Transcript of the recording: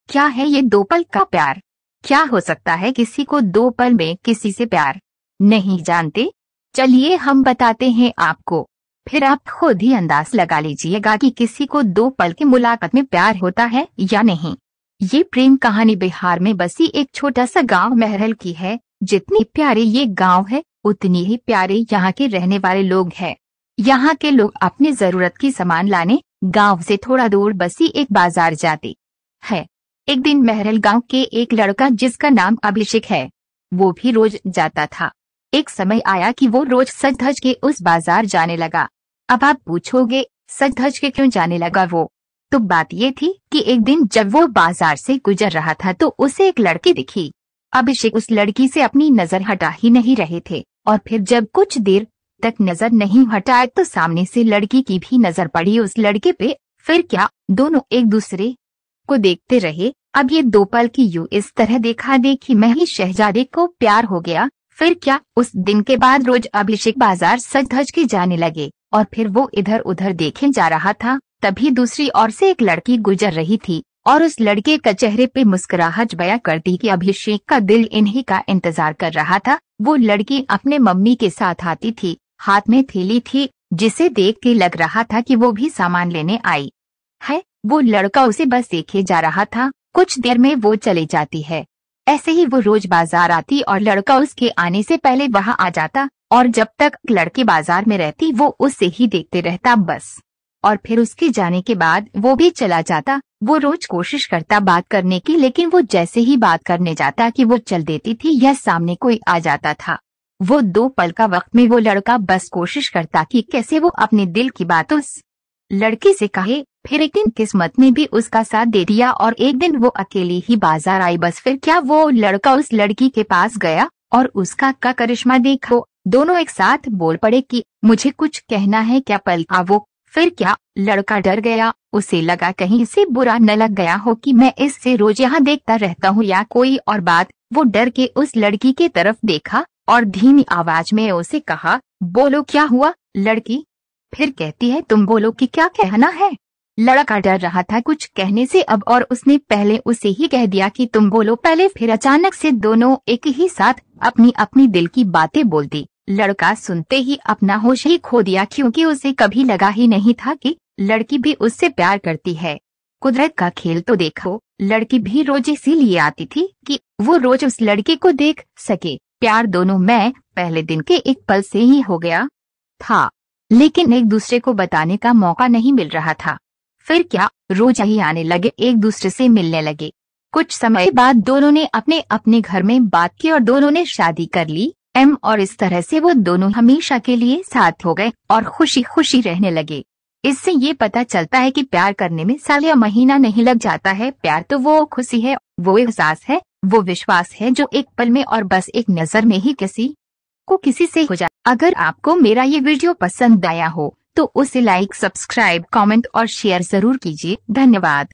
क्या है ये दो पल का प्यार? क्या हो सकता है किसी को दो पल में किसी से प्यार? नहीं जानते? चलिए हम बताते हैं आपको। फिर आप खुद ही अंदाज लगा लीजिएगा कि किसी को दो पल की मुलाकात में प्यार होता है या नहीं। ये प्रेम कहानी बिहार में बसी एक छोटा सा गांव महरल की है। जितनी प्यारे ये गांव है, उतनी ही प्यारे यहाँ के रहने वाले लोग हैं। यहाँ के लोग अपनी जरूरत की सामान लाने गांव से थोड़ा दूर बसी एक बाजार जाते हैं। एक दिन महरल गांव के एक लड़का जिसका नाम अभिषेक है, वो भी रोज जाता था। एक समय आया कि वो रोज सज धज के उस बाजार जाने लगा। अब आप पूछोगे सज धज के क्यों जाने लगा वो? तो बात ये थी कि एक दिन जब वो बाजार से गुजर रहा था तो उसे एक लड़की दिखी। अभिषेक उस लड़की से अपनी नजर हटा ही नहीं रहे थे और फिर जब कुछ देर तक नजर नहीं हटाए तो सामने से लड़की की भी नजर पड़ी उस लड़के पे। फिर क्या, दोनों एक दूसरे को देखते रहे। अब ये दो पल की यूं इस तरह देखा देखी में ही शहजादे को प्यार हो गया। फिर क्या, उस दिन के बाद रोज अभिषेक बाजार सज धज के जाने लगे और फिर वो इधर उधर देखे जा रहा था। तभी दूसरी ओर से एक लड़की गुजर रही थी और उस लड़के का चेहरे पे मुस्कुराहट बयां करती कि अभिषेक का दिल इन्हीं का इंतजार कर रहा था। वो लड़की अपने मम्मी के साथ आती थी, हाथ में थैली थी, जिसे देख के लग रहा था कि वो भी सामान लेने आई है। वो लड़का उसे बस देखे जा रहा था। कुछ देर में वो चली जाती है। ऐसे ही वो रोज बाजार आती और लड़का उसके आने से पहले वहां आ जाता और जब तक लड़की बाजार में रहती वो उसे ही देखते रहता बस। और फिर उसके जाने के बाद वो भी चला जाता। वो रोज कोशिश करता बात करने की, लेकिन वो जैसे ही बात करने जाता कि वो चल देती थी या सामने कोई आ जाता था। वो दो पल का वक्त में वो लड़का बस कोशिश करता कि कैसे वो अपने दिल की बात उस लड़की से कहे। फिर एक दिन किस्मत ने भी उसका साथ दे दिया और एक दिन वो अकेली ही बाजार आई बस। फिर क्या, वो लड़का उस लड़की के पास गया और उसका का करिश्मा देखो। दोनों एक साथ बोल पड़े कि मुझे कुछ कहना है क्या पल का वो। फिर क्या, लड़का डर गया। उसे लगा कहीं इसे बुरा न लग गया हो कि मैं इससे रोज यहाँ देखता रहता हूँ या कोई और बात। वो डर के उस लड़की के तरफ देखा और धीमी आवाज में उसे कहा, बोलो क्या हुआ लड़की? फिर कहती है, तुम बोलो कि क्या कहना है। लड़का डर रहा था कुछ कहने से अब और उसने पहले उसे ही कह दिया कि तुम बोलो पहले। फिर अचानक से दोनों एक ही साथ अपनी अपनी दिल की बातें बोलती। लड़का सुनते ही अपना होश ही खो दिया, क्योंकि उसे कभी लगा ही नहीं था कि लड़की भी उससे प्यार करती है। कुदरत का खेल तो देखो, लड़की भी रोज इसीलिए आती थी कि वो रोज उस लड़के को देख सके। प्यार दोनों में पहले दिन के एक पल से ही हो गया था, लेकिन एक दूसरे को बताने का मौका नहीं मिल रहा था। फिर क्या, रोज ही आने लगे, एक दूसरे से मिलने लगे। कुछ समय बाद दोनों ने अपने अपने घर में बात की और दोनों ने शादी कर ली और इस तरह से वो दोनों हमेशा के लिए साथ हो गए और खुशी खुशी रहने लगे। इससे ये पता चलता है कि प्यार करने में साल या महीना नहीं लग जाता है। प्यार तो वो खुशी है, वो एहसास है, वो विश्वास है जो एक पल में और बस एक नजर में ही किसी को किसी से हो जाए। अगर आपको मेरा ये वीडियो पसंद आया हो तो उसे लाइक, सब्सक्राइब, कमेंट और शेयर जरूर कीजिए। धन्यवाद।